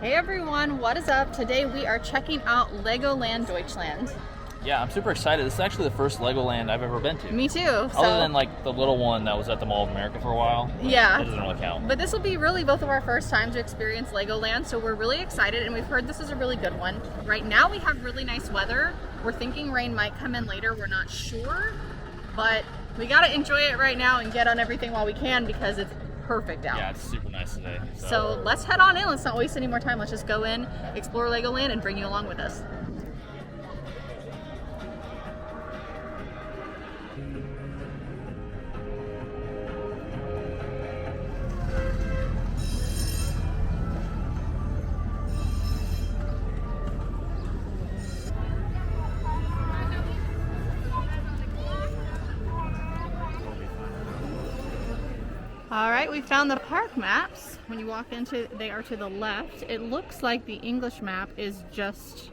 Hey everyone, what is up? Today we are checking out Legoland Deutschland. Yeah, I'm super excited. This is actually the first Legoland I've ever been to. Me too. Other than like the little one that was at the Mall of America for a while. Yeah. That doesn't really count. But this will be really both of our first times to experience Legoland, so we're really excited and we've heard this is a really good one. Right now we have really nice weather. We're thinking rain might come in later, we're not sure, but we gotta enjoy it right now and get on everything while we can because it's perfect out. Yeah, it's super nice today. So let's head on in. Let's not waste any more time. Let's just go in, explore Legoland, and bring you along with us. All right, we found the park maps. When you walk into, they are to the left. It looks like the English map is just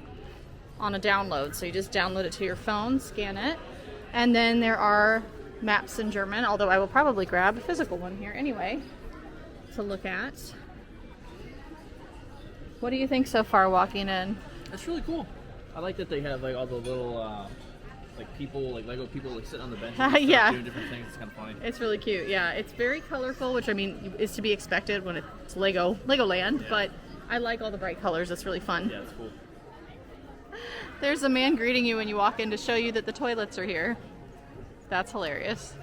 on a download. So you just download it to your phone, scan it, and then there are maps in German, although I will probably grab a physical one here anyway to look at. What do you think so far walking in? It's really cool. I like that they have like all the little like people, like Lego people, like sitting on the bench Yeah. doing different things. It's kind of funny. It's really cute. Yeah, it's very colorful, which I mean is to be expected when it's Legoland. Yeah. But I like all the bright colors. It's really fun. Yeah, it's cool. There's a man greeting you when you walk in to show you that the toilets are here. That's hilarious.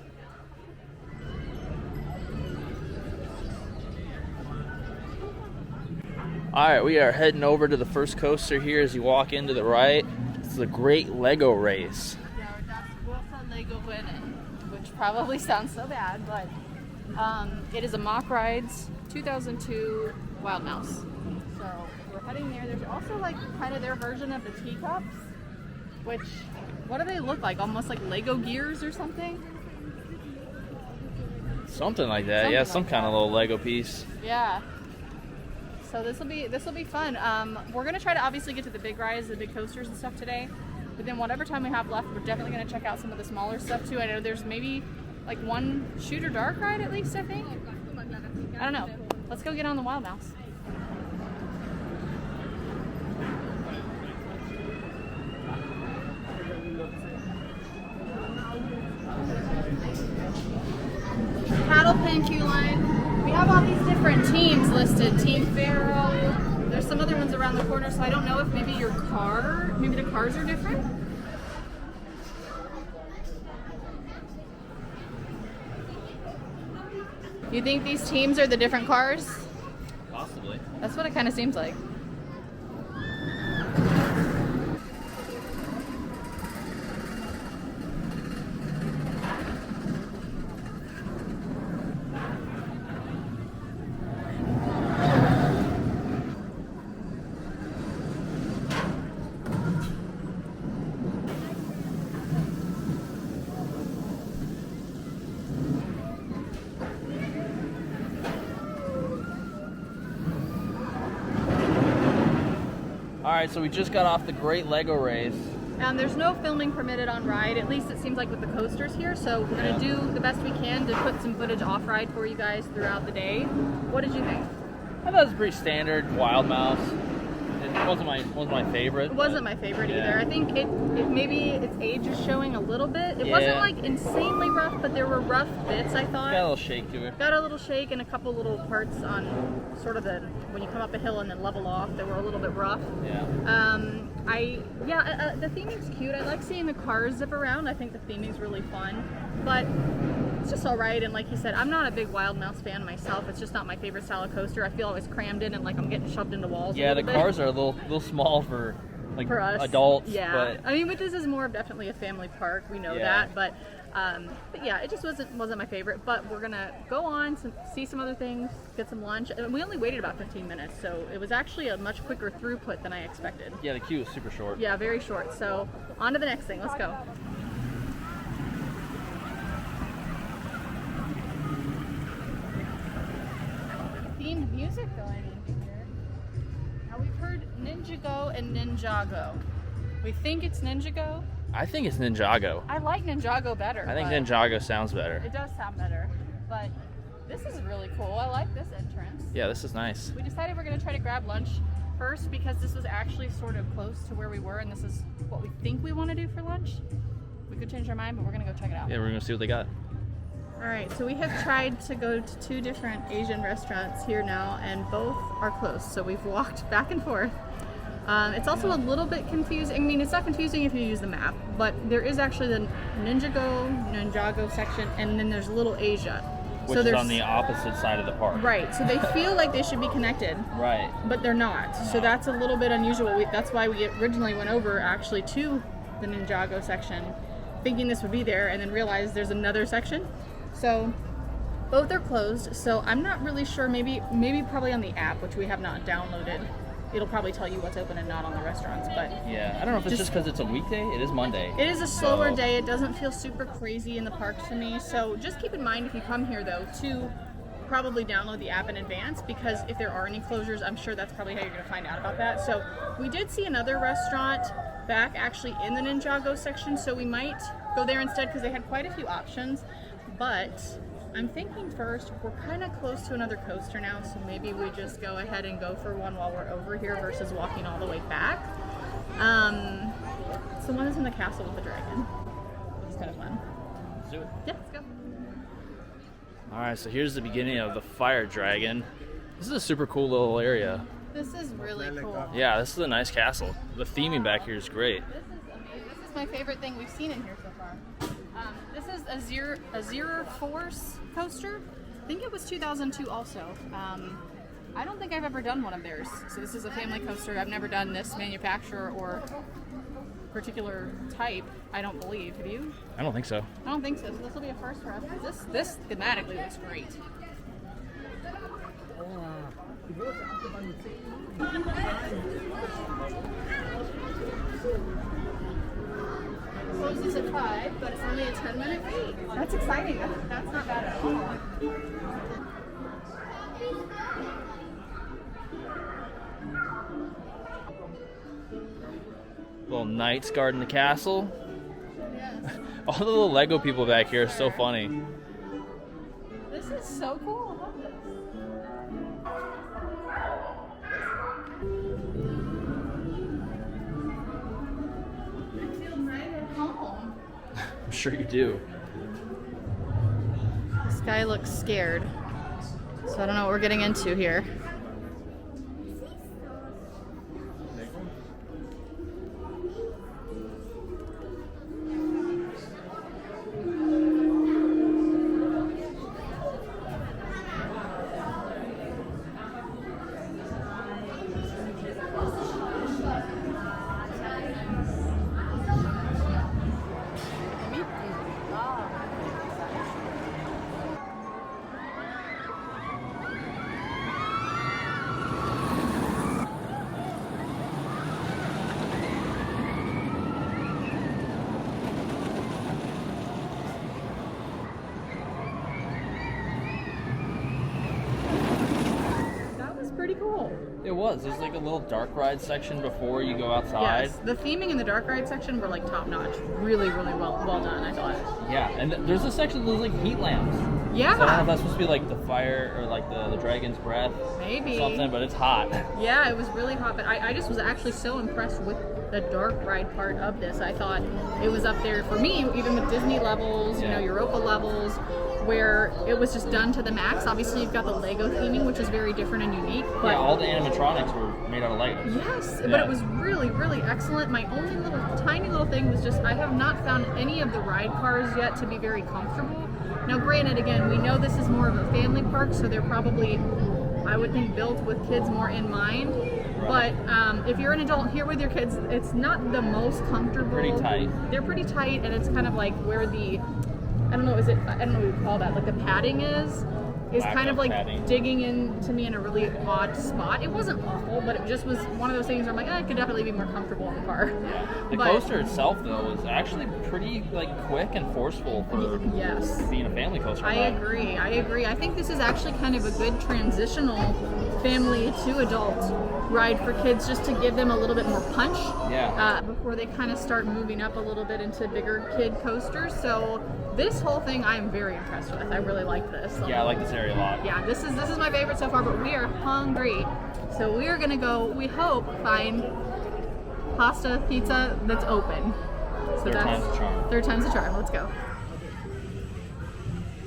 All right, we are heading over to the first coaster here. As you walk into the right, it's the Great Lego Race. Which probably sounds so bad, but it is a Mock Rides 2002 Wild Mouse. So we're heading there. There's also like kind of their version of the teacups, which, what do they look like? Almost like Lego gears or something? Something like that. Yeah, some kind of little Lego piece. Yeah. So this will be fun. We're gonna try to obviously get to the big rides, the big coasters and stuff today. But then whatever time we have left, we're definitely going to check out some of the smaller stuff too. I know there's maybe like one shoot or dark ride at least, I think. I don't know. Let's go get on the Wild Mouse. Paddle pin queue line. We have all these different teams listed. Team Pharaoh. There's some other ones around the corner, so I don't know if maybe maybe the cars are different. You think these teams are the different cars? Possibly. That's what it kind of seems like. Alright, so we just got off the Great Lego Race. There's no filming permitted on ride, at least it seems like with the coasters here, so we're going to do the best we can to put some footage off-ride for you guys throughout the day. What did you think? I thought it was pretty standard Wild Mouse. It wasn't my favorite. It wasn't my favorite either. I think it maybe its age is showing a little bit. It wasn't like insanely rough, but there were rough bits, I thought. Got a little shake to it. Got a little shake and a couple little parts on sort of when you come up a hill and then level off, they were a little bit rough. Yeah. The theming's cute. I like seeing the cars zip around. I think the theming's really fun, but it's just all right. And like you said, I'm not a big Wild Mouse fan myself. It's just not my favorite style of coaster. I feel always crammed in and like I'm getting shoved into walls. Yeah, the cars are a little small for like for us adults. Yeah, but I mean, but this is more of definitely a family park. We know that, but yeah, it just wasn't my favorite. But we're gonna go on, see some other things, get some lunch. And we only waited about 15 minutes, so it was actually a much quicker throughput than I expected. Yeah, the queue was super short. Yeah, very short. So on to the next thing. Let's go. Themed music going in here. Now we've heard Ninjago and Ninjago. We think it's Ninjago. I think it's Ninjago. I like Ninjago better. I think Ninjago sounds better. It does sound better, but this is really cool. I like this entrance. Yeah, this is nice. We decided we're going to try to grab lunch first, because this was actually sort of close to where we were, and this is what we think we want to do for lunch. We could change our mind, but we're gonna go check it out. Yeah, we're gonna see what they got. All right, so we have tried to go to 2 different Asian restaurants here now, and both are closed. So we've walked back and forth. It's also a little bit confusing. I mean, it's not confusing if you use the map, but there is actually the Ninjago section, and then there's Little Asia. Which is on the opposite side of the park. Right, so they feel like they should be connected. Right. But they're not. No. So that's a little bit unusual. That's why we originally went over actually to the Ninjago section, thinking this would be there, and then realized there's another section. So both are closed. So I'm not really sure. Maybe probably on the app, which we have not downloaded, it'll probably tell you what's open and not on the restaurants. But yeah, I don't know if it's just because it's a weekday. It is Monday. It is a slower day. It doesn't feel super crazy in the parks to me. So just keep in mind if you come here though to probably download the app in advance, because if there are any closures, I'm sure that's probably how you're going to find out about that. So we did see another restaurant back actually in the Ninjago section, so we might go there instead because they had quite a few options. But I'm thinking first, we're kind of close to another coaster now, so maybe we just go ahead and go for one while we're over here versus walking all the way back. So one is in the castle with the dragon. It's kind of fun. Let's do it. Yeah, let's go. All right, so here's the beginning of the fire dragon. This is a super cool little area. This is really cool. Yeah, this is a nice castle. The theming back here is great. This is amazing. This is my favorite thing we've seen in here so far. This is a Zero Force coaster. I think it was 2002 also. I don't think I've ever done one of theirs. So this is a family coaster. I've never done this manufacturer or particular type, I don't believe. Have you? I don't think so. I don't think so. So this will be a first for us. This thematically looks great. Closes at 5, but it's only a 10-minute wait. That's exciting. That's not bad at all. Little knights guarding the castle. Yes. All the little Lego people back here are so funny. This is so cool. I love this. I feel right at home. I'm sure you do. This guy looks scared. So I don't know what we're getting into here. Pretty cool. It was. There's like a little dark ride section before you go outside. Yes, the theming in the dark ride section were like top notch. Really, really well done, I thought. Yeah, and there's a section that was like heat lamps. Yeah. So I don't know if that's supposed to be like the fire or like the dragon's breath. Maybe. Or something, but it's hot. Yeah, it was really hot, but I just was actually so impressed with the dark ride part of this. I thought it was up there for me, even with Disney levels, you know, Europa levels, where it was just done to the max. Obviously, you've got the Lego theming, which is very different and unique. But yeah, all the animatronics were made out of Lego. Yes, but it was really, really excellent. My only tiny little thing was just I have not found any of the ride cars yet to be very comfortable. Now, granted, again, we know this is more of a family park, so they're probably, I would think, built with kids more in mind. But if you're an adult here with your kids, it's not the most comfortable. Pretty tight. They're pretty tight, and it's kind of like where the, I don't know what you call that, like the padding is kind of like digging into me in a really odd spot. It wasn't awful, but it just was one of those things where I'm like, I could definitely be more comfortable in the car. The coaster itself, though, was actually pretty like quick and forceful for being a family coaster. I agree. I think this is actually kind of a good transitional family to adult ride for kids, just to give them a little bit more punch. Before they kind of start moving up a little bit into bigger kid coasters. So this whole thing I am very impressed with. I really like this. Yeah, I like this area a lot. Yeah, this is my favorite so far, but we are hungry. So we are gonna go, we hope, find pasta pizza that's open. So Third time's the charm. Third time's the charm. Let's go.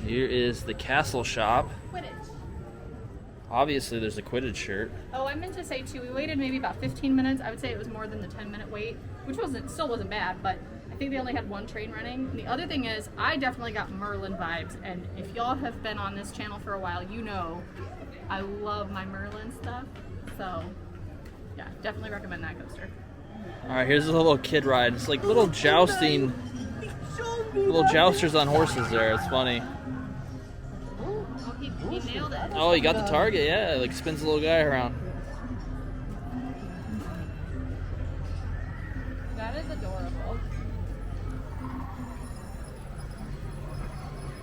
Here is the Castle shop. Quidditch. Obviously, there's a Quidditch shirt. Oh, I meant to say too, we waited maybe about 15 minutes. I would say it was more than the 10-minute wait, which still wasn't bad, but I think they only had one train running. And the other thing is, I definitely got Merlin vibes, and if y'all have been on this channel for a while, you know I love my Merlin stuff. So, yeah, definitely recommend that coaster. All right, here's a little kid ride. It's like little jousting, little jousters on horses there. It's funny. Oh, he nailed it. Oh, he got the target. Yeah, like spins the little guy around. That is adorable.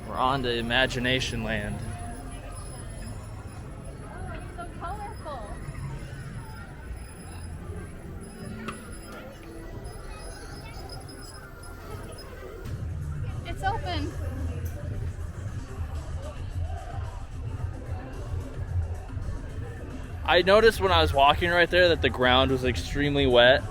We're on to Imagination Land. So colorful. It's open. I noticed when I was walking right there that the ground was extremely wet,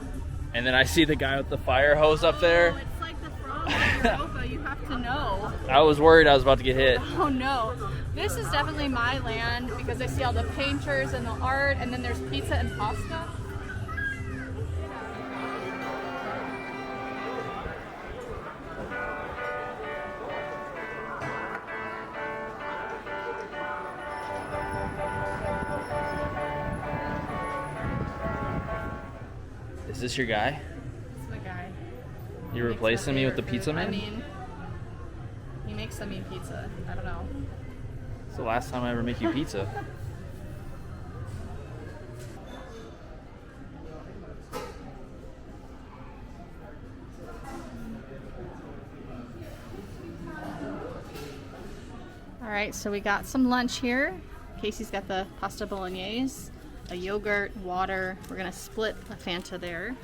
and then I see the guy with the fire hose up there. Oh, it's like the frog in Europa. You have to know. I was worried I was about to get hit. Oh no. This is definitely my land because I see all the painters and the art, and then there's pizza and pasta. Is this your guy? It's my guy. You replacing me with the pizza man? I mean, he makes some mean pizza. I don't know. It's the last time I ever make you pizza. All right, so we got some lunch here. Casey's got the pasta bolognese, a yogurt, water. We're gonna split a Fanta there.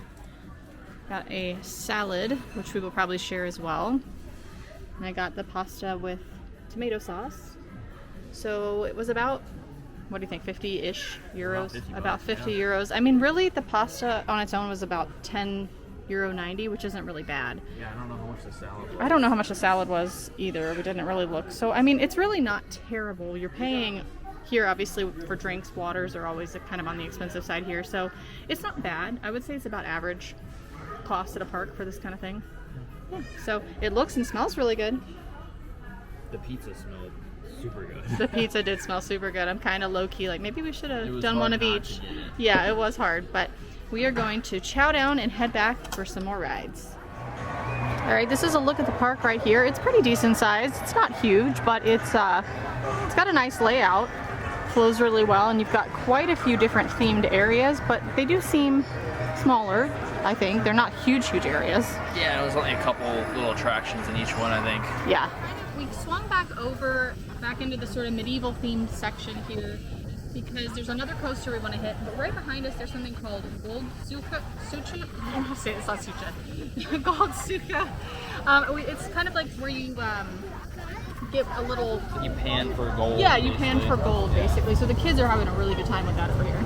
Got a salad, which we will probably share as well. And I got the pasta with tomato sauce. So it was about, what do you think, 50-ish euros? About 50 euros. I mean, really, the pasta on its own was about €10.90, which isn't really bad. Yeah, I don't know how much the salad was. I don't know how much the salad was either. We didn't really look. So, I mean, it's really not terrible. You're paying here, obviously, for drinks. Waters are always kind of on the expensive side here. So, it's not bad. I would say it's about average cost at a park for this kind of thing. Yeah. So, it looks and smells really good. The pizza smelled super good. The pizza did smell super good. I'm kind of low-key, like, maybe we should have done one of each. To get it. Yeah, it was hard. But we are going to chow down and head back for some more rides. All right, this is a look at the park right here. It's pretty decent size. It's not huge, but it's got a nice layout. Flows really well, and you've got quite a few different themed areas, but they do seem smaller, I think. They're not huge areas. Yeah, it was only a couple little attractions in each one, I think. Yeah. We swung back into the sort of medieval themed section here because there's another coaster we want to hit, but right behind us there's something called Gold Suchi. I don't know how to say it, it's not Sucha. Gold Sucha. It's kind of like where you get a little... You pan for gold. Yeah, you pan for gold, basically. So the kids are having a really good time with that over here.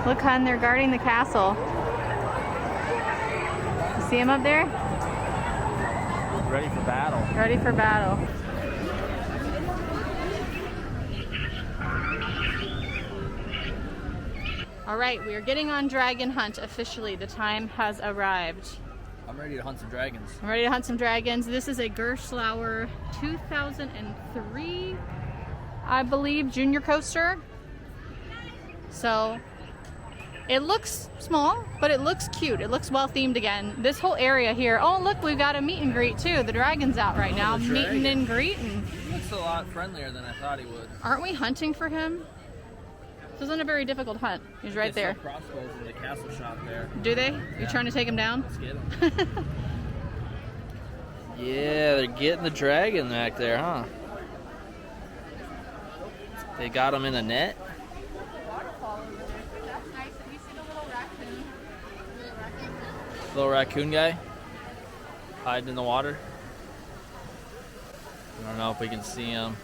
Look, hon, they're guarding the castle. You see them up there? Ready for battle. Ready for battle. All right, we are getting on Dragon Hunt officially. The time has arrived. I'm ready to hunt some dragons. I'm ready to hunt some dragons. This is a Gerstlauer 2003, I believe, junior coaster. So it looks small, but it looks cute. It looks well themed again. This whole area here. Oh, look, we've got a meet and greet too. The dragon's out right now, meeting and greeting. He looks a lot friendlier than I thought he would. Aren't we hunting for him? This isn't a very difficult hunt. He's right there. They sell crossbows in the castle shop there. Do they? Yeah. You trying to take him down? Let's get him. Yeah, they're getting the dragon back there, huh? They got him in a net. That's nice. And we see the little raccoon. Little raccoon guy hiding in the water. I don't know if we can see him.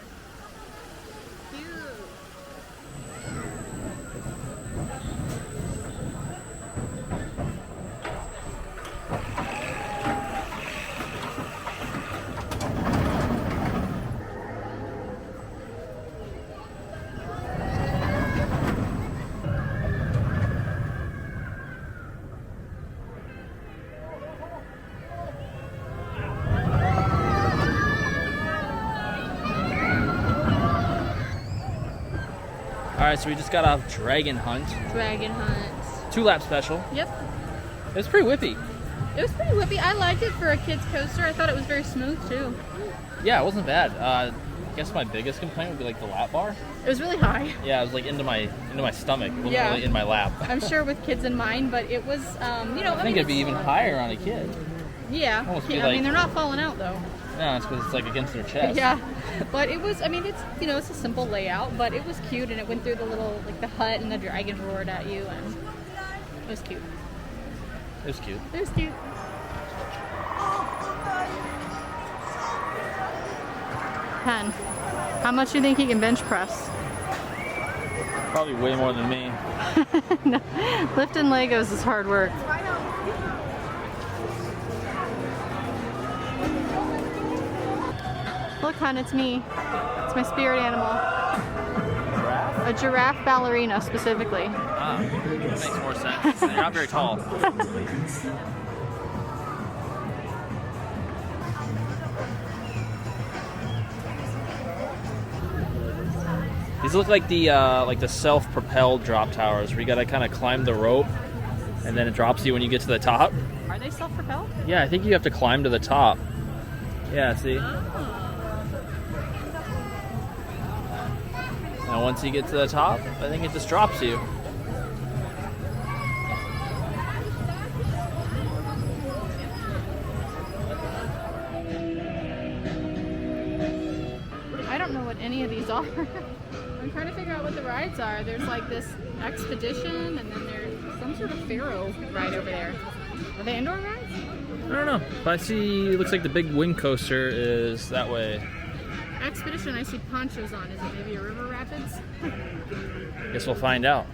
Alright, so we just got off Dragon Hunt. Dragon Hunt. 2-lap special. Yep. It was pretty whippy. It was pretty whippy. I liked it for a kid's coaster. I thought it was very smooth too. Yeah, it wasn't bad. I guess my biggest complaint would be like the lap bar. It was really high. Yeah, it was like into my stomach. It wasn't really in my lap. I'm sure with kids in mind, but it was, you know. I think it'd be even higher on a kid. Yeah. I mean, they're not falling out though. No, it's because it's like against their chest. Yeah, but it was, I mean, it's, you know, it's a simple layout, but it was cute, and it went through the little, like the hut, and the dragon roared at you, and it was cute. It was cute. It was cute. Ken, how much do you think he can bench press? Probably way more than me. No, lifting Legos is hard work. Look, hon, it's me. It's my spirit animal. Giraffe? A giraffe ballerina, specifically. Ah, that makes more sense. They're not very tall. These look like the self-propelled drop towers, where you gotta kind of climb the rope, and then it drops you when you get to the top. Are they self-propelled? Yeah, I think you have to climb to the top. Yeah, see? And once you get to the top, I think it just drops you. I don't know what any of these are. I'm trying to figure out what the rides are. There's like this expedition, and then there's some sort of Pharaoh ride over there. Are they indoor rides? I don't know, but I see, it looks like the big wing coaster is that way. Expedition, I see ponchos on. Is it maybe a river rapids? Guess we'll find out.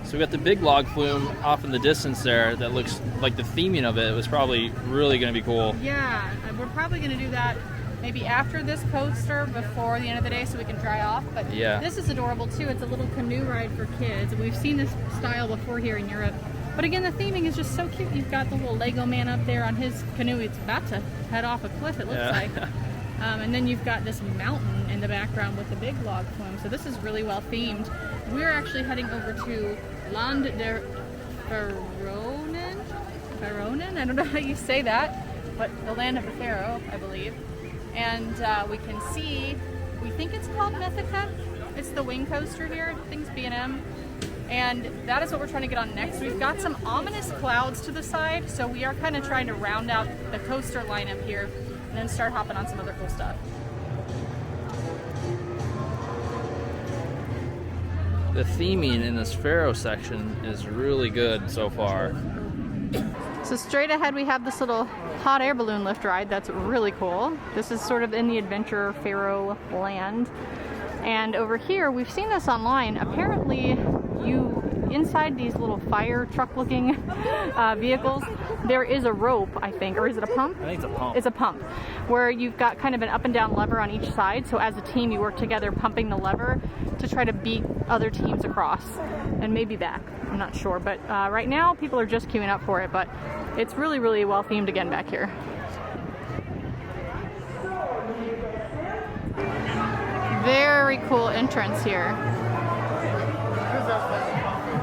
So we got the big log flume off in the distance there that looks like the theming of it was probably really going to be cool. Yeah, we're probably going to do that maybe after this coaster, before the end of the day, so we can dry off. But yeah, this is adorable too. It's a little canoe ride for kids. We've seen this style before here in Europe. But again, the theming is just so cute. You've got the little Lego man up there on his canoe. It's about to head off a cliff, it looks like. And then you've got this mountain in the background with the big log flume. So this is really well themed. We're actually heading over to Land der Pharaonen? I don't know how you say that, but the land of the Pharaoh, I believe. And we can see, we think it's called Mythica. It's the wing coaster here, I think it's B&M. And that is what we're trying to get on next. We've got some ominous clouds to the side, so we are kind of trying to round out the coaster lineup here and then start hopping on some other cool stuff. The theming in this Pharaoh section is really good so far. So straight ahead we have this little hot air balloon lift ride that's really cool. This is sort of in the adventure Pharaoh land. And over here, we've seen this online. Apparently, inside these little fire truck looking vehicles, there is a rope, I think, or is it a pump? I think it's a pump. It's a pump, where you've got kind of an up and down lever on each side. So as a team, you work together pumping the lever to try to beat other teams across and maybe back. I'm not sure, but right now people are just queuing up for it, but it's really, really well themed again back here. Very cool entrance here.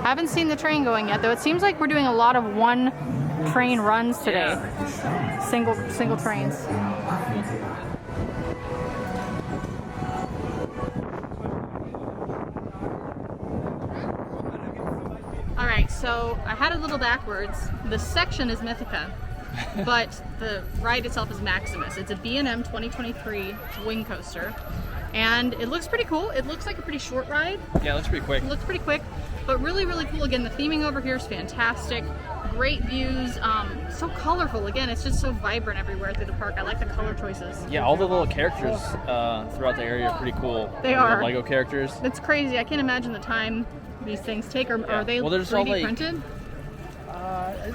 Haven't seen the train going yet, though. It seems like we're doing a lot of one train runs today. Yeah. Single trains. All right, so I had it a little backwards. The section is Mythica, but the ride itself is Maximus. It's a B&M 2023 wing coaster. And it looks pretty cool. It looks like a pretty short ride. Yeah, it looks pretty quick. It looks pretty quick, but really, really cool. Again, the theming over here is fantastic. great views, so colorful. Again, it's just so vibrant everywhere through the park. I like the color choices. Yeah, all the little characters throughout the area are pretty cool. They are. Lego characters. It's crazy. I can't imagine the time these things take. Are they 3D printed?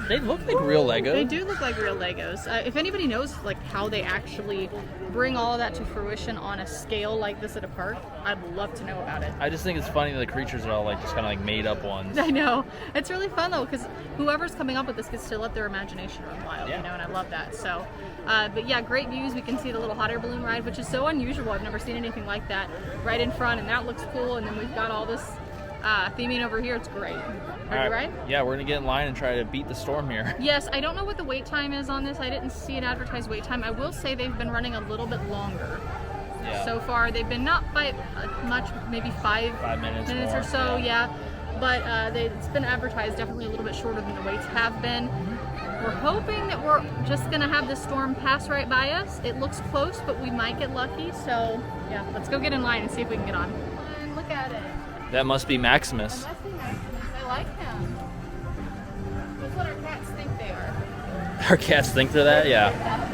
They look like real Legos. They do look like real Legos. If anybody knows like how they actually bring all of that to fruition on a scale like this at a park, I'd love to know about it. I just think it's funny that the creatures are all like just kind of like made up ones. I know. It's really fun though, because whoever's coming up with this gets to let their imagination run wild, you know, and I love that. So, but yeah, great views. We can see the little hot air balloon ride, which is so unusual. I've never seen anything like that right in front, and that looks cool. And then we've got all this theming over here. It's great. Ready to ride? Yeah, we're gonna get in line and try to beat the storm here. Yes, I don't know what the wait time is on this. I didn't see an advertised wait time. I will say they've been running a little bit longer. Yeah. So far, they've been not by much, maybe 5 minutes or more, so. Yeah. But it's been advertised definitely a little bit shorter than the waits have been. We're hoping that we're just gonna have this storm pass right by us. It looks close, but we might get lucky. So yeah, let's go get in line and see if we can get on. And look at it. That must be Maximus. That must be Maximus. I like him. That's what our cats think they are. Our cats think they're that? Yeah.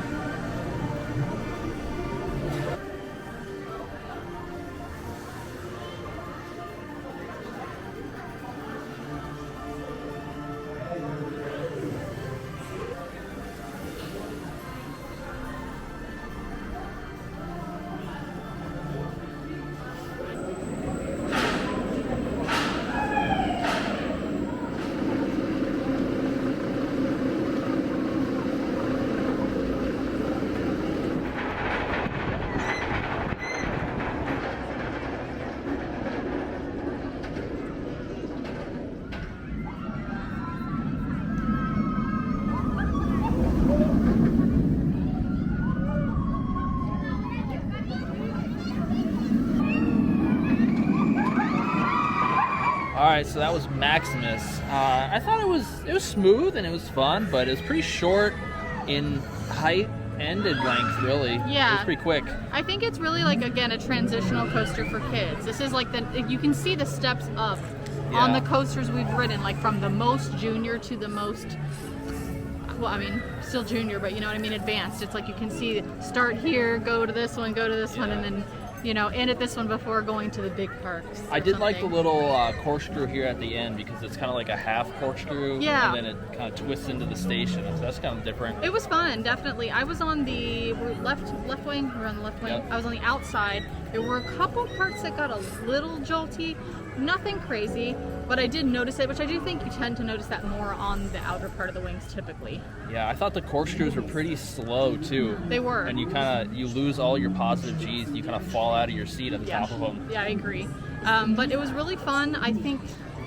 Alright, so that was Maximus. I thought it was smooth and it was fun, but it was pretty short in height and in length, really. Yeah. It was pretty quick. I think it's really like, again, a transitional coaster for kids. This is like you can see the steps up on the coasters we've ridden, like from the most junior to the most, well, I mean, still junior, but you know what I mean, advanced. It's like you can see start here, go to this one, go to this one, and then, you know, end at this one before going to the big parks. I did like the little corkscrew here at the end because it's kind of like a half corkscrew, yeah, and then it kind of twists into the station. So that's kind of different. It was fun, definitely. I was on the left wing. We're on the left wing. Yep. I was on the outside. There were a couple parts that got a little jolty. Nothing crazy, but I did notice it, which I do think you tend to notice that more on the outer part of the wings typically. Yeah, I thought the corkscrews were pretty slow too. They were. And you lose all your positive G's and you kind of fall out of your seat at the top of them. Yeah, I agree. But it was really fun. I think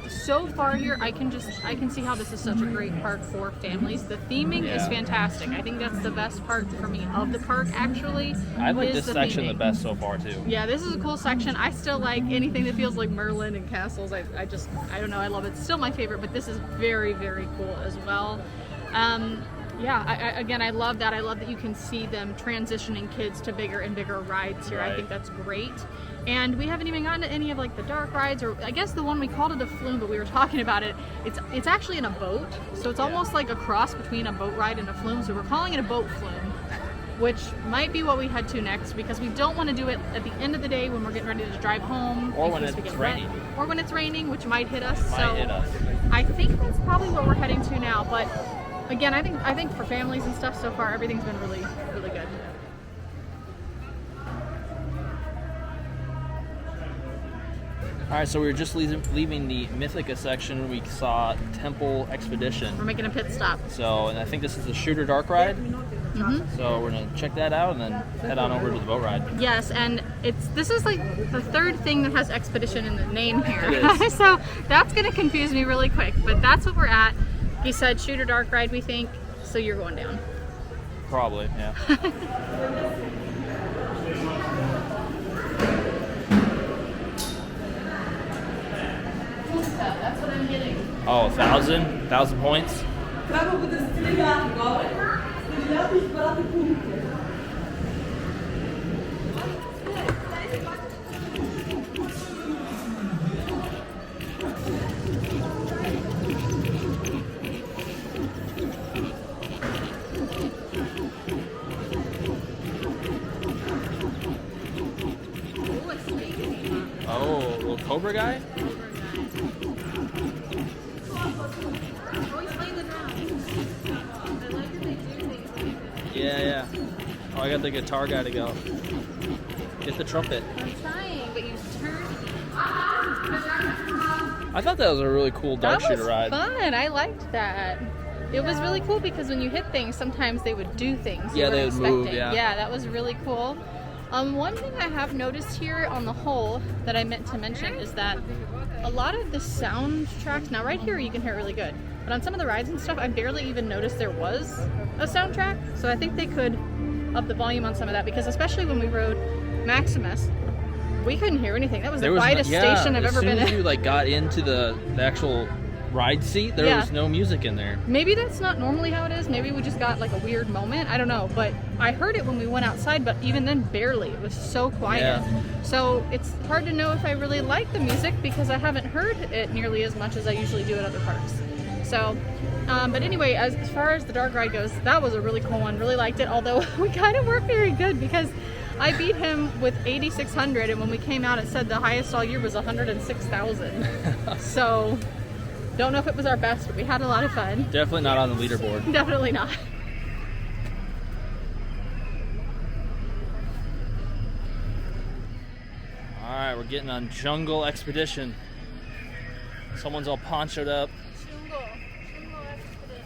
so far here, I can see how this is such a great park for families. The theming is fantastic. I think that's the best part for me of the park, actually. I like this section the best so far too. Yeah, this is a cool section. I still like anything that feels like Merlin and castles. I don't know, I love it. It's still my favorite, but this is very, very cool as well. Again, I love that. I love that you can see them transitioning kids to bigger and bigger rides here. Right. I think that's great. And we haven't even gotten to any of like the dark rides, or I guess the one we called it a flume, but we were talking about it. It's actually in a boat, so it's almost like a cross between a boat ride and a flume. So we're calling it a boat flume, which might be what we head to next, because we don't want to do it at the end of the day when we're getting ready to drive home, or when it's raining, or when it's raining, which might hit us. I think that's probably what we're heading to now. But again, I think for families and stuff, so far everything's been really, really good. Alright, so we were just leaving the Mythica section. We saw Temple Expedition. We're making a pit stop. So, and I think this is the Shooter Dark ride. Mm-hmm. So we're going to check that out and then head on over to the boat ride. Yes, and this is like the third thing that has Expedition in the name here. So that's going to confuse me really quick, but that's what we're at. He said Shooter Dark ride, we think, so you're going down. Probably, yeah. That's what I'm getting. Oh, 1,000 points? Cobra guy? Yeah. Oh, I got the guitar guy to go. Get the trumpet. I'm trying, but you turned. I thought that was a really cool dark shooter ride. That was fun. I liked that. It was really cool because when you hit things, sometimes they would do things. Yeah, they would move, yeah. Yeah, that was really cool. One thing I have noticed here on the whole that I meant to mention is that a lot of the soundtracks, now right here you can hear it really good, but on some of the rides and stuff, I barely even noticed there was a soundtrack. So I think they could up the volume on some of that, because especially when we rode Maximus, we couldn't hear anything. That was the quietest station I've ever been in. As soon as you got into the actual ride seat, there was no music in there. Maybe that's not normally how it is. Maybe we just got like a weird moment. I don't know. But I heard it when we went outside, but even then barely. It was so quiet. Yeah. So it's hard to know if I really like the music because I haven't heard it nearly as much as I usually do at other parks. So, but anyway, as far as the dark ride goes, that was a really cool one. Really liked it. Although we kind of weren't very good because I beat him with 8,600, and when we came out, it said the highest all year was 106,000. So, don't know if it was our best, but we had a lot of fun. Definitely not on the leaderboard. Definitely not. All right, we're getting on Jungle Expedition. Someone's all ponchoed up. Jungle Expedition.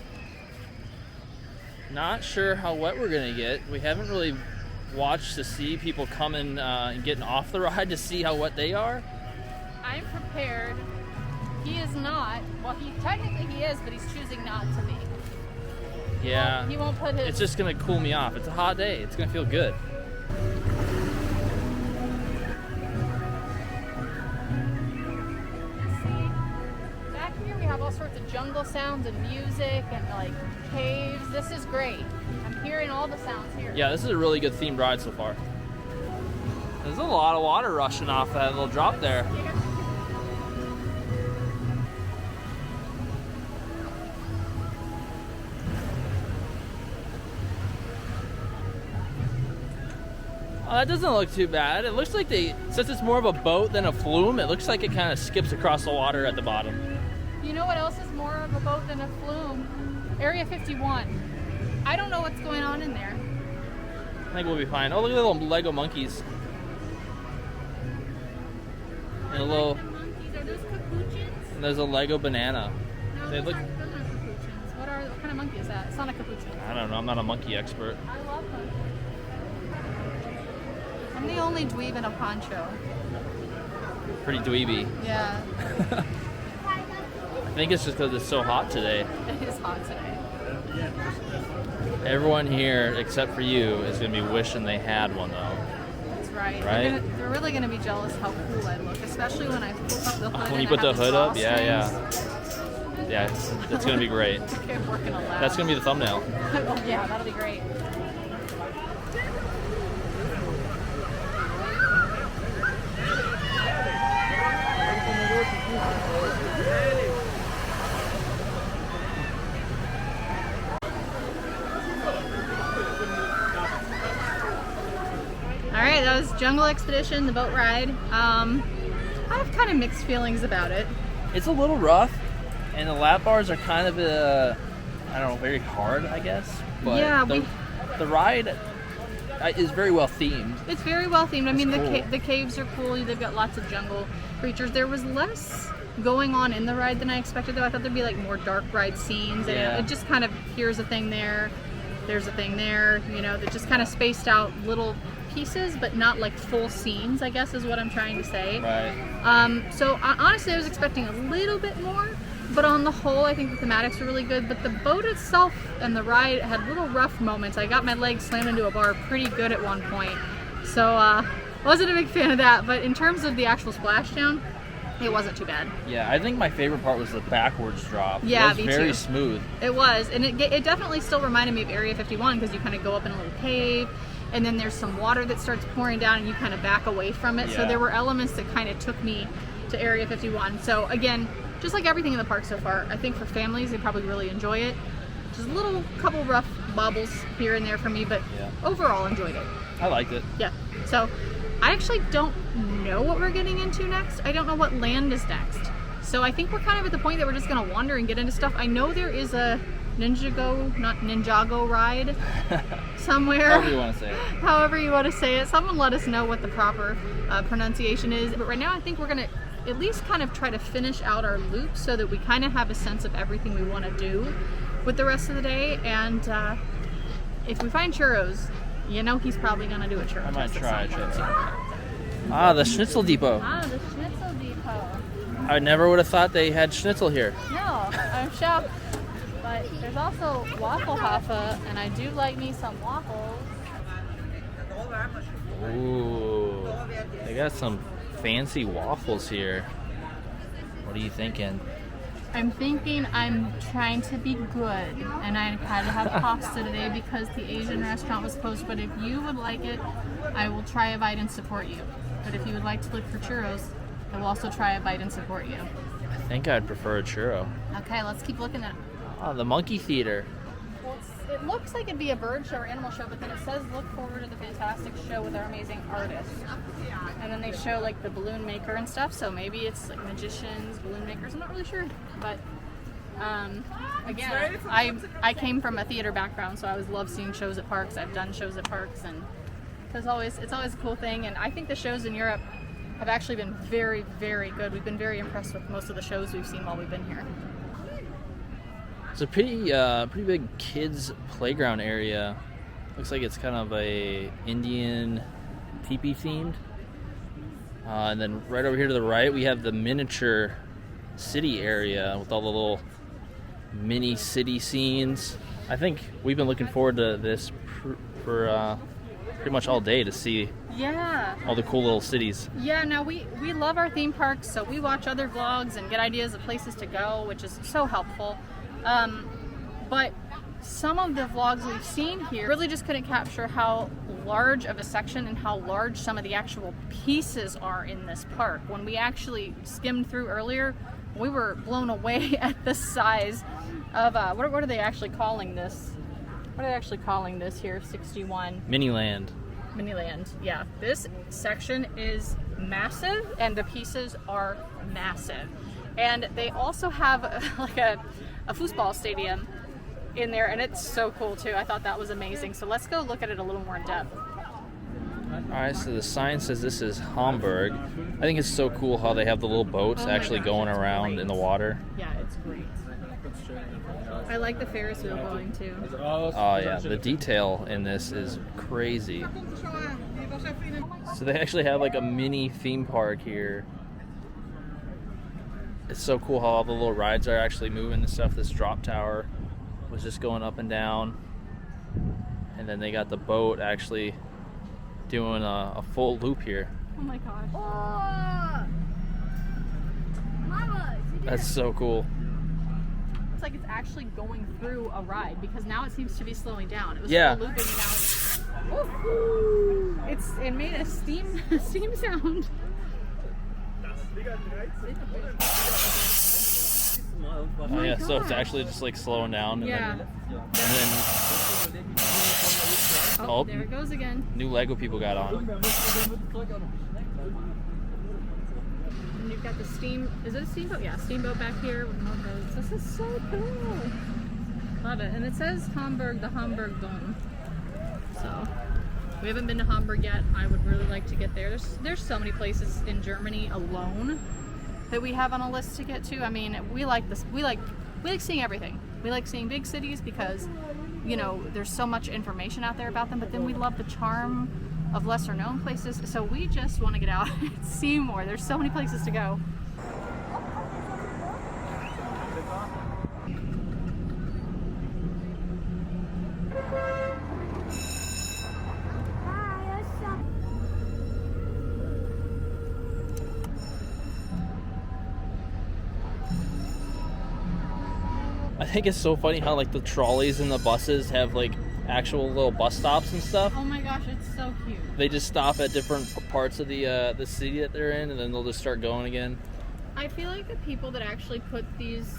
Not sure how wet we're gonna get. We haven't really watched to see people coming and getting off the ride to see how wet they are. I'm prepared. He is not. Well, technically he is, but he's choosing not to be. Yeah. He won't put his... It's just gonna cool me off. It's a hot day. It's gonna feel good. Back here we have all sorts of jungle sounds and music and like caves. This is great. I'm hearing all the sounds here. Yeah, this is a really good themed ride so far. There's a lot of water rushing off that little drop there. Oh, that doesn't look too bad. It looks like since it's more of a boat than a flume, it looks like it kind of skips across the water at the bottom. You know what else is more of a boat than a flume? Area 51. I don't know what's going on in there. I think we'll be fine. Oh, look at the little Lego monkeys. And a little. The monkeys. Are those capuchins? And there's a Lego banana. No, They those look. aren't capuchins. What kind of monkey is that? It's not a capuchin. I don't know. I'm not a monkey expert. I love them. I'm the only dweeb in a poncho. Pretty dweeby. Yeah. I think it's just because it's so hot today. It is hot today. Everyone here, except for you, is going to be wishing they had one, though. That's right. Right? They're really going to be jealous how cool I look, especially when I flip up the hood. When you and put I the have hood up, yeah. drawstrings. That's going to be great. Okay, I'm working a lot. That's going to be the thumbnail. Oh, yeah, that'll be great. Alright, that was Jungle Expedition, the boat ride. I have kind of mixed feelings about it. It's a little rough, and the lap bars are kind of, I don't know, very hard, I guess. But yeah, the ride is very well themed. It's very well themed. I mean, cool. the caves are cool. They've got lots of jungle creatures. There was less going on in the ride than I expected, though. I thought there'd be like more dark ride scenes. Yeah. And it just kind of, here's a thing there, there's a thing there, you know, that just kind of spaced out little pieces, but not like full scenes, I guess is what I'm trying to say. Right. So honestly, I was expecting a little bit more, but on the whole, I think the thematics were really good. But the boat itself and the ride had little rough moments. I got my leg slammed into a bar pretty good at one point. So wasn't a big fan of that, but in terms of the actual splashdown, it wasn't too bad. Yeah, I think my favorite part was the backwards drop. Yeah, it was me very too. smooth. It was, and it definitely still reminded me of Area 51 because you kind of go up in a little cave, and then there's some water that starts pouring down, and you kind of back away from it. Yeah. So there were elements that kind of took me to Area 51. So again, just like everything in the park so far, I think for families, they probably really enjoy it. Just a little couple rough bobbles here and there for me, but Yeah. overall enjoyed it. I liked it. Yeah. So I actually don't know what we're getting into next. I don't know what land is next. So I think we're kind of at the point that we're just gonna wander and get into stuff. I know there is a Ninjago ride somewhere. However you want to say it. However you want to say it. Someone let us know what the proper pronunciation is. But right now I think we're gonna at least kind of try to finish out our loop so that we kind of have a sense of everything we want to do with the rest of the day. And if we find churros, you know he's probably gonna do a churro. I might test try at some it. point. The Schnitzel Depot. The Schnitzel Depot. I never would have thought they had schnitzel here. No, I'm shocked. But there's also Waffle Hoffa, and I do like me some waffles. Ooh, they got some fancy waffles here. What are you thinking? I'm thinking I'm trying to be good, and I had to have pasta today because the Asian restaurant was closed. But if you would like it, I will try a bite and support you. But if you would like to look for churros, I will also try a bite and support you. I think I'd prefer a churro. Okay, let's keep looking at it. Oh, the Monkey Theater. Well, it looks like it'd be a bird show or animal show, but then it says look forward to the fantastic show with our amazing artists. And then they show like the balloon maker and stuff, so maybe it's like magicians, balloon makers, I'm not really sure. But again, I came from a theater background, so I always love seeing shows at parks. I've done shows at parks, and it's always a cool thing. And I think the shows in Europe have actually been very, very good. We've been very impressed with most of the shows we've seen while we've been here. It's a pretty big kids playground area. Looks like it's kind of a Indian teepee themed. And then right over here to the right, we have the miniature city area with all the little mini city scenes. I think we've been looking forward to this for pretty much all day to see all the cool little cities. Yeah, now we love our theme parks, so we watch other vlogs and get ideas of places to go, which is so helpful. But some of the vlogs we've seen here really just couldn't capture how large of a section and how large some of the actual pieces are in this park. When we actually skimmed through earlier, we were blown away at the size of, what are they actually calling this? What are they actually calling this here, 61? Miniland. Miniland, yeah. This section is massive and the pieces are massive. And they also have like a football stadium in there, and it's so cool too. I thought that was amazing. So let's go look at it a little more in depth. Alright, so the sign says this is Hamburg. I think it's so cool how they have the little boats actually going around in the water. Yeah, it's great. I like the Ferris wheel going too. Oh yeah, the detail in this is crazy. So they actually have like a mini theme park here. It's so cool how all the little rides are actually moving and stuff. This drop tower was just going up and down. And then they got the boat actually doing a full loop here. Oh my gosh. Oh! Mama, That's so cool. It's like it's actually going through a ride because now it seems to be slowing down. It was Yeah. still looping and now it made a steam sound. Oh yeah, so it's actually just like slowing down and Yeah. then Oh, there it goes again. new Lego people got on. And you've got the steam. Is it a steamboat? Yeah, steamboat back here with more boats. This is so cool. Love it. And it says Hamburg, the Hamburg Dome. So we haven't been to Hamburg yet. I would really like to get there. There's so many places in Germany alone that we have on a list to get to. I mean, we like this. We like seeing everything. We like seeing big cities because, you know, there's so much information out there about them, but then we love the charm of lesser known places. So we just want to get out and see more. There's so many places to go. I think it's so funny how like the trolleys and the buses have like actual little bus stops and stuff. Oh my gosh, it's so cute. They just stop at different parts of the city that they're in, and then they'll just start going again. I feel like the people that actually put these,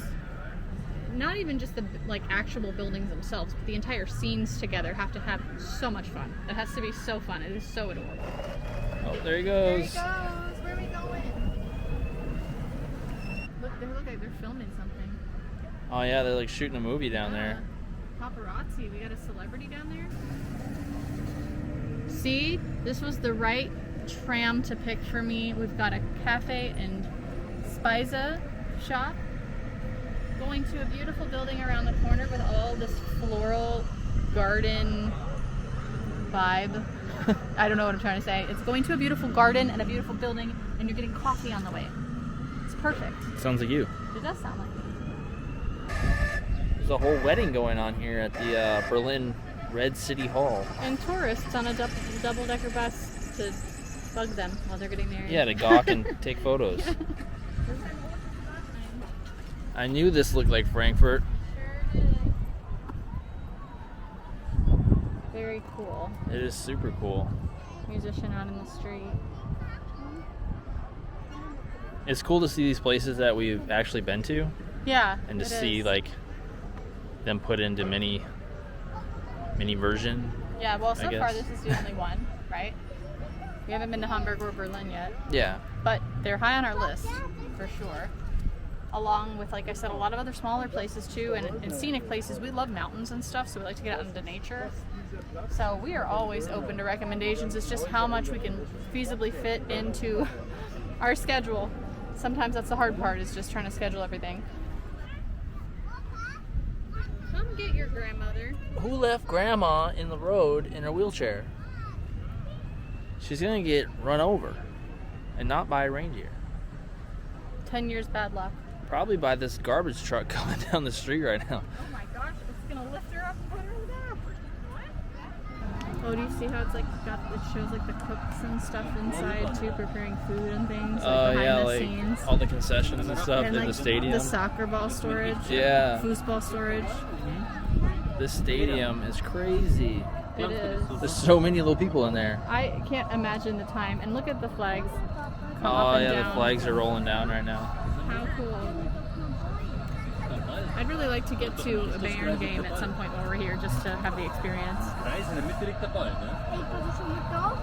not even just the like actual buildings themselves, but the entire scenes together have to have so much fun. It has to be so fun. It is so adorable. Oh, there he There he goes. goes. Where are we going? Look, they look like they're filming something. Oh yeah, they're like shooting a movie down there. Paparazzi. We got a celebrity down there. See, this was the right tram to pick for me. We've got a cafe and Spiza shop. Going to a beautiful building around the corner with all this floral garden vibe. I don't know what I'm trying to say. It's going to a beautiful garden and a beautiful building, and you're getting coffee on the way. It's perfect. Sounds like you. It does sound like me. There's a whole wedding going on here at the Berlin Red City Hall. And tourists on a double-decker bus to bug them while they're getting married. Yeah, to gawk and take photos. I knew this looked like Frankfurt. Sure did. Very cool. It is super cool. Musician out in the street. It's cool to see these places that we've actually been to, Yeah. and to it see is. like them put into mini version. Yeah, well, I so far guess. this is the only one, right? We haven't been to Hamburg or Berlin yet, Yeah. but they're high on our list for sure. Along with, like I said, a lot of other smaller places too, and scenic places. We love mountains and stuff, so we like to get out into nature. So we are always open to recommendations. It's just how much we can feasibly fit into our schedule. Sometimes that's the hard part, is just trying to schedule everything. Come get your grandmother. Who left Grandma in the road in her wheelchair? She's gonna get run over, and not by a reindeer. 10 years bad luck. Probably by this garbage truck coming down the street right now. Oh my gosh, it's gonna lift her up and put her there. Oh, do you see how it's like it shows like the cooks and stuff inside too, preparing food and things, like behind the like scenes. all the concessions and stuff And in like the stadium. the soccer ball storage. Yeah. Foosball storage. This stadium is crazy. It is. There's so many little people in there. I can't imagine the time. And look at the flags. Come Oh up and yeah, down. the flags are rolling down right now. How cool. I'd really like to get to a Bayern game at some point while we're here, just to have the experience.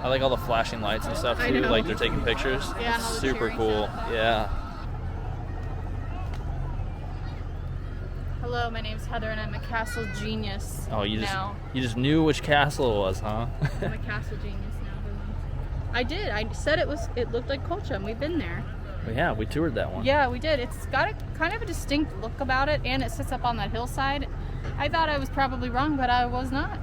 I like all the flashing lights and stuff I too. know. Like they're taking pictures. Yeah, and It's all the super cheering cool. stuff. Yeah. Hello, my name's Heather, and I'm a castle genius. Oh, you now. just knew which castle it was, huh? I'm a castle genius now. I did. I said it looked like Colchum. We've been there. Well, yeah, we toured that one. Yeah, we did. It's got a kind of a distinct look about it, and it sits up on that hillside. I thought I was probably wrong, but I was not.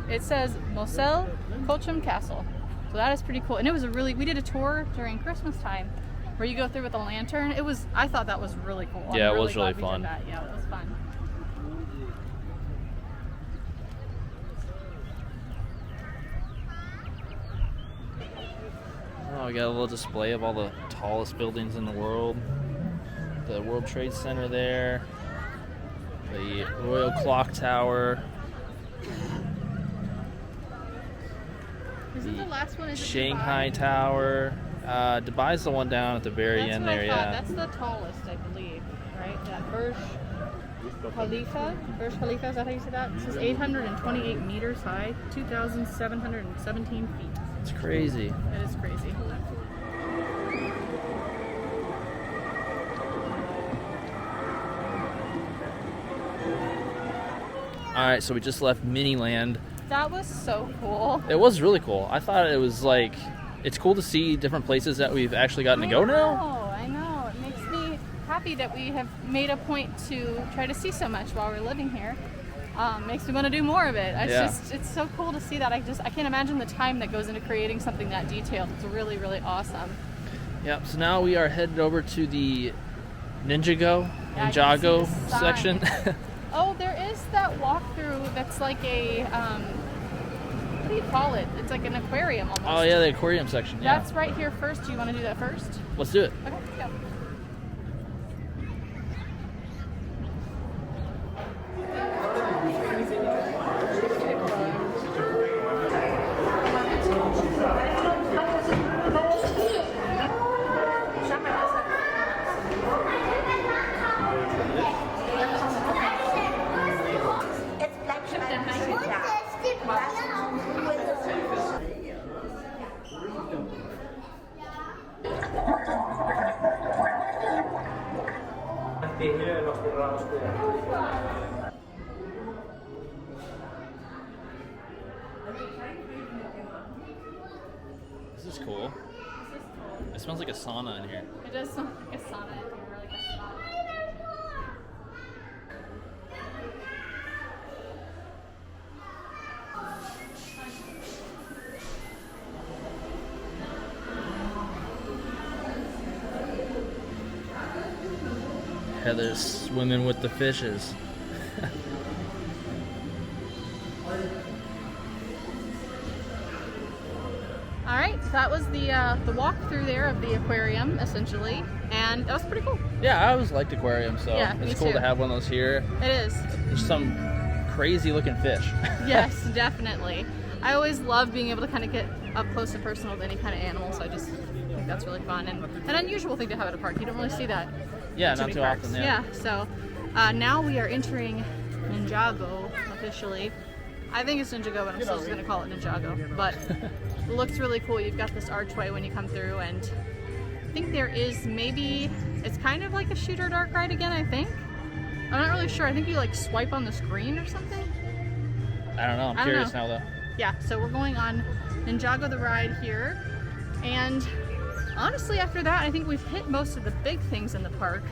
It says Moselle Colchum Castle. So that is pretty cool. And it was we did a tour during Christmas time where you go through with a lantern. I thought that was really cool. Yeah, I'm it was really glad we did fun. that. Yeah, it was fun. Oh, we got a little display of all the tallest buildings in the world. The World Trade Center there. The Royal Clock Tower. Isn't the last one? Is it Shanghai Dubai? Tower. Dubai's the one down at the very That's end what there, I thought. yeah. That's the tallest, I believe, right? That Burj Khalifa. Burj Khalifa, is that how you say that? This is 828 meters high, 2,717 feet. It's crazy. It is crazy. Alright, so we just left Miniland. That was so cool. It was really cool. I thought it was like, it's cool to see different places that we've actually gotten to go now. I know. It makes me happy that we have made a point to try to see so much while we're living here. Makes me want to do more of it. It's so cool to see that. I can't imagine the time that goes into creating something that detailed. It's really, really awesome. Yep, so now we are headed over to the Yeah, I can see Ninjago the sign. section. Oh, there is that walkthrough that's like a, what do you call it? It's like an aquarium almost. Oh yeah, the aquarium section, yeah. That's right here first. Do you want to do that first? Let's do it. Okay, let's go. This is cool. It smells like a sauna in here. It does smell like a sauna if you were like a spa. Heather's swimming with the fishes. All right, so that was the walk through there of the aquarium, essentially, and that was pretty cool. Yeah, I always liked aquariums, so Yeah, me it's cool too. to have one of those here. It is. There's some crazy looking fish. Yes, definitely. I always love being able to kind of get up close and personal with any kind of animal, so I just think that's really fun and an unusual thing to have at a park. You don't really see that. Yeah, at not many too parks. often. Yeah. So now we are entering Ninjago officially. I think it's Ninjago, but I'm still just going to call it Ninjago. But it looks really cool. You've got this archway when you come through, and I think there is maybe, it's kind of like a shooter dark ride again, I think. I'm not really sure. I think you like swipe on the screen or something. I don't know. I'm I don't curious know. now, though. Yeah, so we're going on Ninjago the ride here. And honestly, after that, I think we've hit most of the big things in the park.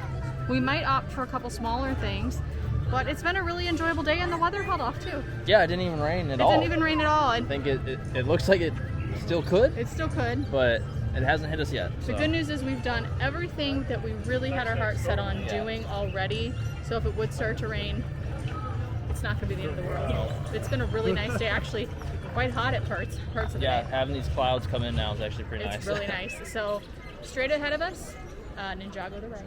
We might opt for a couple smaller things, but it's been a really enjoyable day and the weather held off too. Yeah, it didn't even rain at It all. didn't even rain at all. I think it looks like it still could, It still could. but it hasn't hit us yet. The So. good news is we've done everything that we really had our heart set on doing already. So if it would start to rain, it's not going to be the end of the world. It's been a really nice day, actually quite hot at parts of the Yeah, day. having these clouds come in now is actually pretty nice. It's really nice. So straight ahead of us, Ninjago the ride.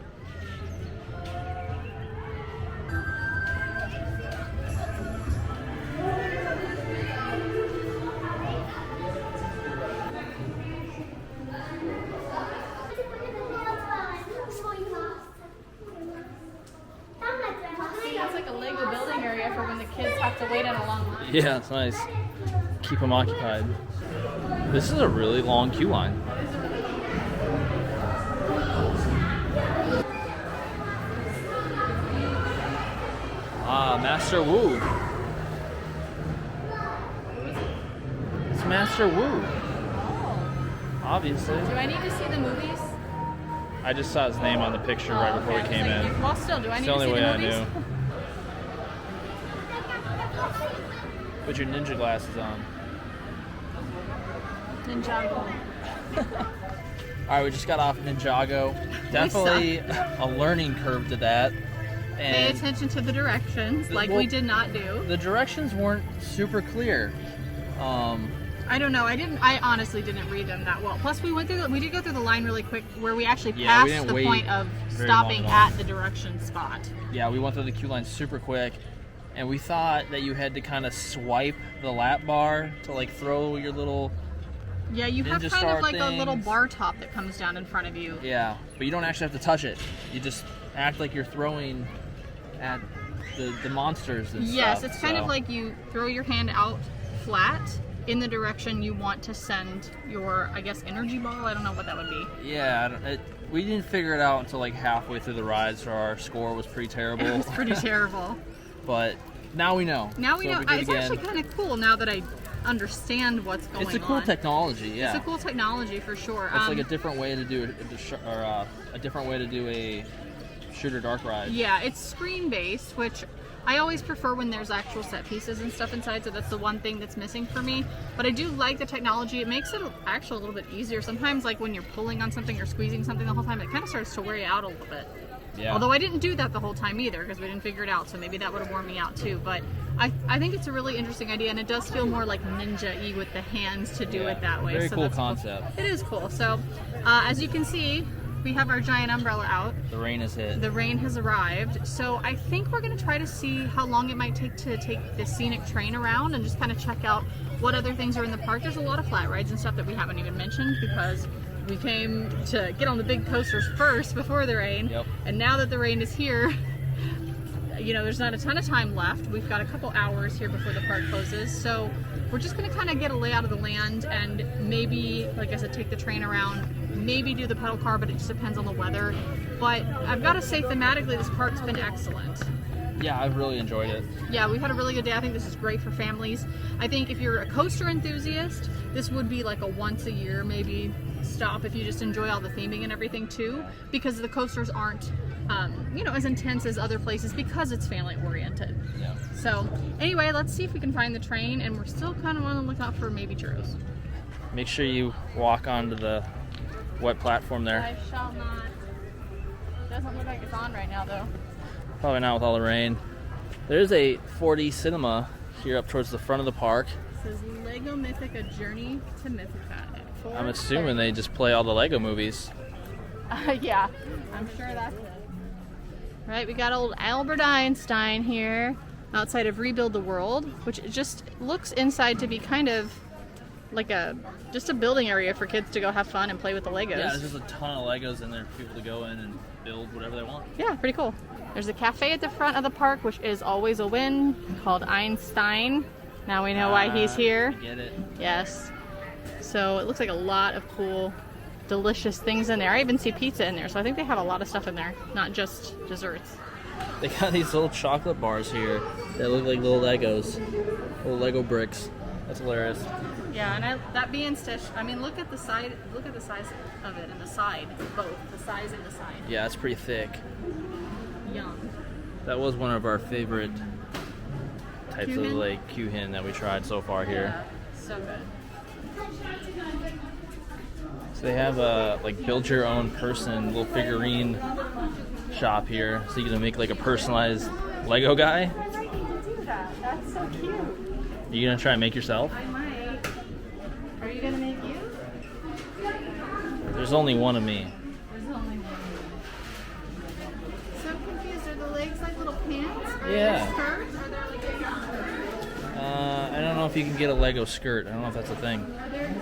That's like a Lego building area for when the kids have to wait in a long line. Yeah, it's nice. Keep them occupied. This is a really long queue line. Ah, Master Wu. It's Master Wu. Obviously. Do I need to see the movies? I just saw his name on the picture right Oh, before we okay. came It's like, in. well, still, do I It's need the to only see way the I movies? knew. Put your ninja glasses on. Ninjago. All right, we just got off Ninjago. Definitely a learning curve to that. Pay And attention to the directions, like well, we did not do. the directions weren't super clear. I don't know. I honestly didn't read them that well. Plus, we did go through the line really quick, where we actually Yeah, we passed didn't the wait point of very stopping long at all. at the direction spot. Yeah, we went through the queue line super quick, and we thought that you had to kind of swipe the lap bar to like throw your little. Yeah, you have Ninja kind Star of like a little things. bar top that comes down in front of you. Yeah, but you don't actually have to touch it. You just act like you're throwing at the monsters and Yes, stuff. it's kind of so- like you throw your hand out flat in the direction you want to send your, I guess, energy ball. I don't know what that would be. Yeah, we didn't figure it out until like halfway through the ride, so our score was pretty terrible. It was pretty terrible. But now we know. Now we So know. if we do it It's again, actually kind of cool now that I understand what's going on. it's a cool technology. Yeah, It's a cool technology for sure. It's like a different way to do a different way to do a shooter dark ride. Yeah, it's screen based, which I always prefer when there's actual set pieces and stuff inside, so that's the one thing that's missing for me. But I do like the technology. It makes it actually a little bit easier. Sometimes, like when you're pulling on something or squeezing something the whole time, it kind of starts to wear you out a little bit. Yeah. Although I didn't do that the whole time either, because we didn't figure it out, so maybe that would have worn me out too. But I think it's a really interesting idea, and it does feel more like ninja-y with the hands to do Yeah, it that way. very so cool that's concept. It is cool. So as you can see, we have our giant umbrella out. The rain has hit. The rain has arrived, so I think we're going to try to see how long it might take to take the scenic train around and just kind of check out what other things are in the park. There's a lot of flat rides and stuff that we haven't even mentioned because we came to get on the big coasters first before the rain. Yep. And now that the rain is here, you know, there's not a ton of time left. We've got a couple hours here before the park closes, so we're just going to kind of get a layout of the land and maybe, like I said, take the train around, maybe do the pedal car, but it just depends on the weather. But I've got to say, thematically, this park's been excellent. Yeah, I've really enjoyed it. Yeah, we've had a really good day. I think this is great for families. I think if you're a coaster enthusiast, this would be like a once a year maybe stop if you just enjoy all the theming and everything too, because the coasters aren't you know, as intense as other places because it's family oriented. Yeah. So anyway, let's see if we can find the train, and we're still kind of on the lookout for maybe churros. Make sure you walk onto the wet platform there. I shall not. Doesn't look like it's on right now though. Probably not with all the rain. There's a 4D cinema here up towards the front of the park. It says Lego Mythica Journey to Mythica. I'm assuming they just play all the Lego movies. Yeah, I'm sure that's it. Right, we got old Albert Einstein here outside of Rebuild the World, which just looks inside to be kind of like just a building area for kids to go have fun and play with the Legos. Yeah, there's just a ton of Legos in there for people to go in and build whatever they want. Yeah, pretty cool. There's a cafe at the front of the park, which is always a win, called Einstein. Now we know why he's here. I get it. Yes. So it looks like a lot of cool, delicious things in there. I even see pizza in there, so I think they have a lot of stuff in there, not just desserts. They got these little chocolate bars here that look like little Legos, little Lego bricks. That's hilarious. Yeah, and that being stitched, I mean, look at the size of it and the side, both the size and the side. Yeah, it's pretty thick. Yum. That was one of our favorite types of Kuchen? like Kuchen that we tried so far here. Yeah, so good. So they have a like build your own person little figurine shop here, so you can make like a personalized Lego guy. I might need to do that. That's so cute. You gonna try and make yourself? I might. Are you gonna make you? There's only one of me. There's only one. So confused. Are the legs like little pants? Or Yeah. Are they skirts? Or they're like I don't know if you can get a Lego skirt. I don't know if that's a thing. Are there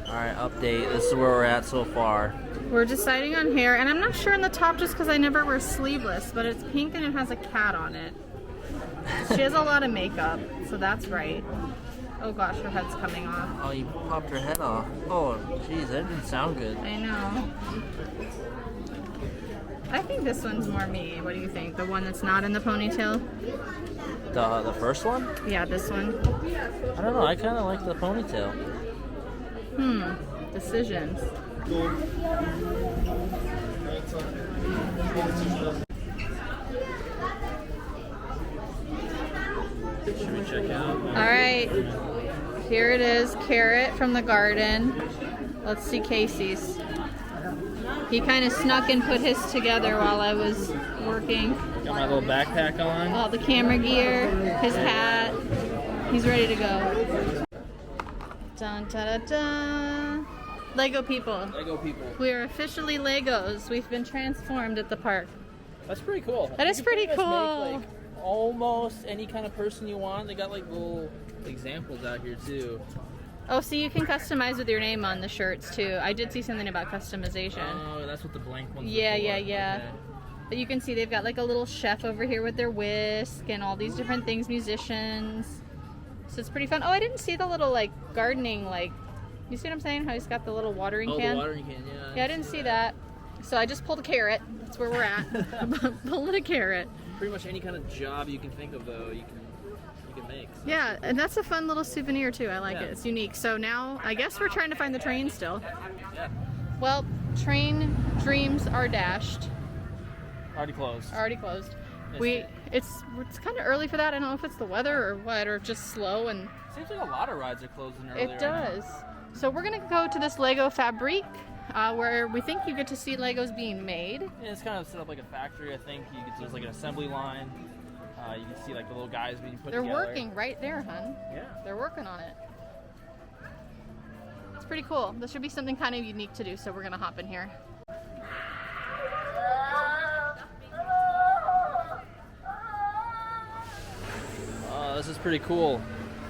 Alright, update. This is where we're at so far. We're deciding on hair, and I'm not sure on the top just because I never wear sleeveless, but it's pink and it has a cat on it. She has a lot of makeup, so that's right. Oh gosh, her head's coming off. Oh, you popped her head off. Oh, jeez, that didn't sound good. I know. I think this one's more me. What do you think? The one that's not in the ponytail? The first one? Yeah, this one. I don't know. I kind of like the ponytail. Decisions. Should we check out? Alright, here it is, Carrot from the garden. Let's see Casey's. He kind of snuck and put his together while I was working. Got my little backpack on. All the camera gear, his hat. He's ready to go. Dun, da, da, da. Lego people. Lego people. We are officially Legos. We've been transformed at the park. That's pretty cool. That is You can pretty much cool. Make, like, almost any kind of person you want. They got like little examples out here too. Oh, so you can customize with your name on the shirts too. I did see something about customization. Oh, that's what the blank ones. Yeah, are for. yeah, yeah. Okay. But you can see they've got like a little chef over here with their whisk and all these different things, musicians. So it's pretty fun. Oh, I didn't see the little like gardening, like, you see what I'm saying? How he's got the little watering Oh, can? the watering can, yeah. Yeah, I didn't see that. So I just pulled a carrot. That's where we're at. Pulling a carrot. Pretty much any kind of job you can think of, though, you can make. So. Yeah, and that's a fun little souvenir too. I like Yeah. it. It's unique. So now I guess we're trying to find the train still. Yeah. Well, train dreams are dashed. Already closed. Already closed. Missed It's kind of early for that. I don't know if it's the weather or what, or just slow, and Seems like a lot of rides are closing early. it does. So we're gonna go to this Lego Fabrique, where we think you get to see Legos being made. Yeah, it's kind of set up like a factory, I think. There's like an assembly line. You can see like the little guys being put They're together. working right there, hun. Yeah. They're working on it. It's pretty cool. This should be something kind of unique to do, so we're gonna hop in here. This is pretty cool.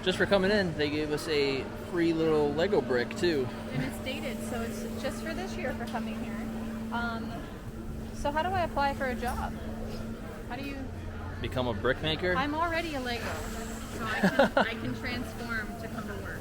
Just for coming in, they gave us a free little Lego brick too. And it's dated, so it's just for this year for coming here. So how do I apply for a job? How do you become a brick maker? I'm already a Lego, so I can transform to come to work.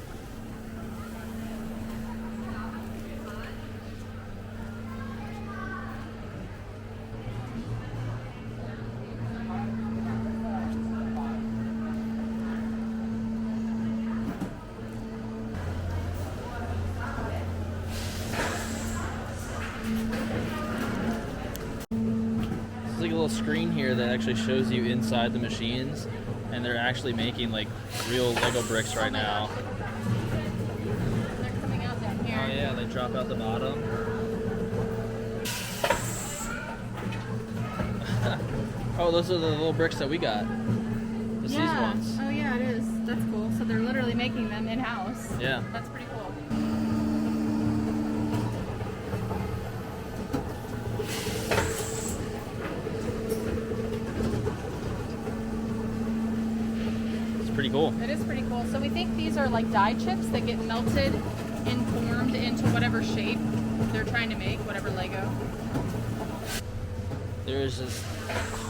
There's like a little screen here that actually shows you inside the machines, and they're actually making like real Lego bricks right now. They're coming out down here. Oh yeah, they drop out the bottom. Oh, those are the little bricks that we got. Just these ones. Oh yeah, it is. That's cool. So they're literally making them in-house. Yeah. That's pretty cool. It's pretty cool. It is pretty cool. So we think these are like die chips that get melted and formed into whatever shape they're trying to make, whatever Lego. There's just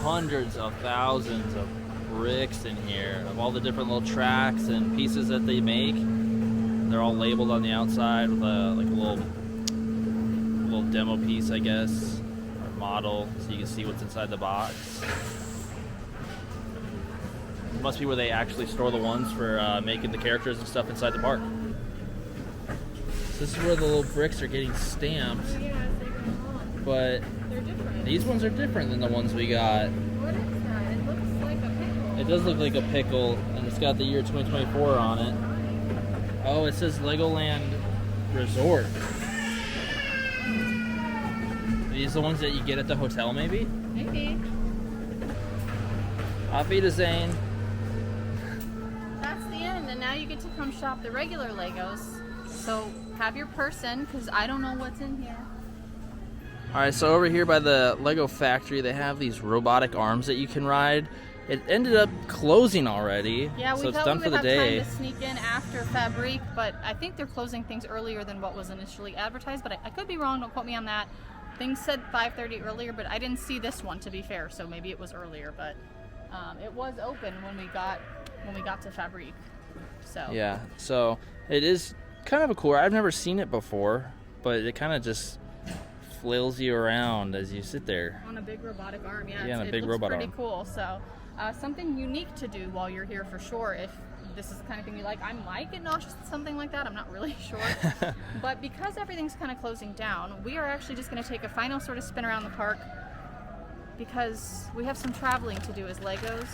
hundreds of thousands of bricks in here of all the different little tracks and pieces that they make. They're all labeled on the outside with a like a little demo piece, I guess, or model, so you can see what's inside the box. It must be where they actually store the ones for making the characters and stuff inside the park. So this is where the little bricks are getting stamped, Yeah, as they go along. but They're different. these ones are different than the ones we got. What is that? It looks like a pickle. It does look like a pickle, and it's got the year 2024 on it. Oh, it says Legoland Resort. Are these the ones that you get at the hotel, maybe? Maybe. Auf Wiedersehen. That's the end, and now you get to come shop the regular Legos. So have your person, because I don't know what's in here. Alright, so over here by the Lego factory, they have these robotic arms that you can ride. It ended up closing already, Yeah, we so it's thought done we for would the have day. time to sneak in after Fabrique, but I think they're closing things earlier than what was initially advertised, but I could be wrong, don't quote me on that. Things said 5:30 earlier, but I didn't see this one, to be fair, so maybe it was earlier, but it was open when we got to Fabrique. So Yeah, so it is kind of a cool. I've never seen it before, but it kind of just flails you around as you sit there. on a big robotic arm, yeah, Yeah, on a it big looks robot pretty arm. cool. So something unique to do while you're here for sure. If this is the kind of thing you like, I might get nauseous at something like that. I'm not really sure. But because everything's kind of closing down, we are actually just going to take a final sort of spin around the park because we have some traveling to do as Legos.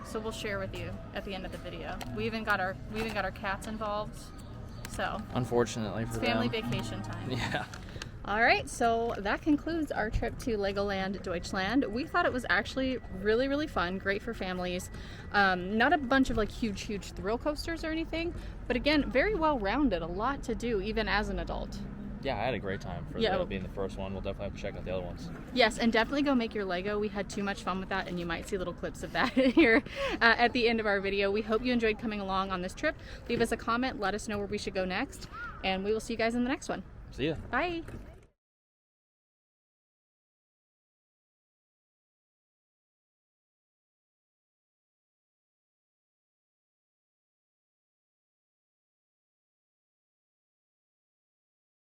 So we'll share with you at the end of the video. We even got our cats involved. So Unfortunately for it's family them. vacation time. Yeah. All right, so that concludes our trip to Legoland Deutschland. We thought it was actually really, really fun, great for families. Not a bunch of like huge thrill coasters or anything, but again, very well rounded, a lot to do even as an adult. Yeah, I had a great time for being the first one. We'll definitely have to check out the other ones. Yes, and definitely go make your Lego. We had too much fun with that, and you might see little clips of that here at the end of our video. We hope you enjoyed coming along on this trip. Leave us a comment, let us know where we should go next, and we will see you guys in the next one. See ya. Bye.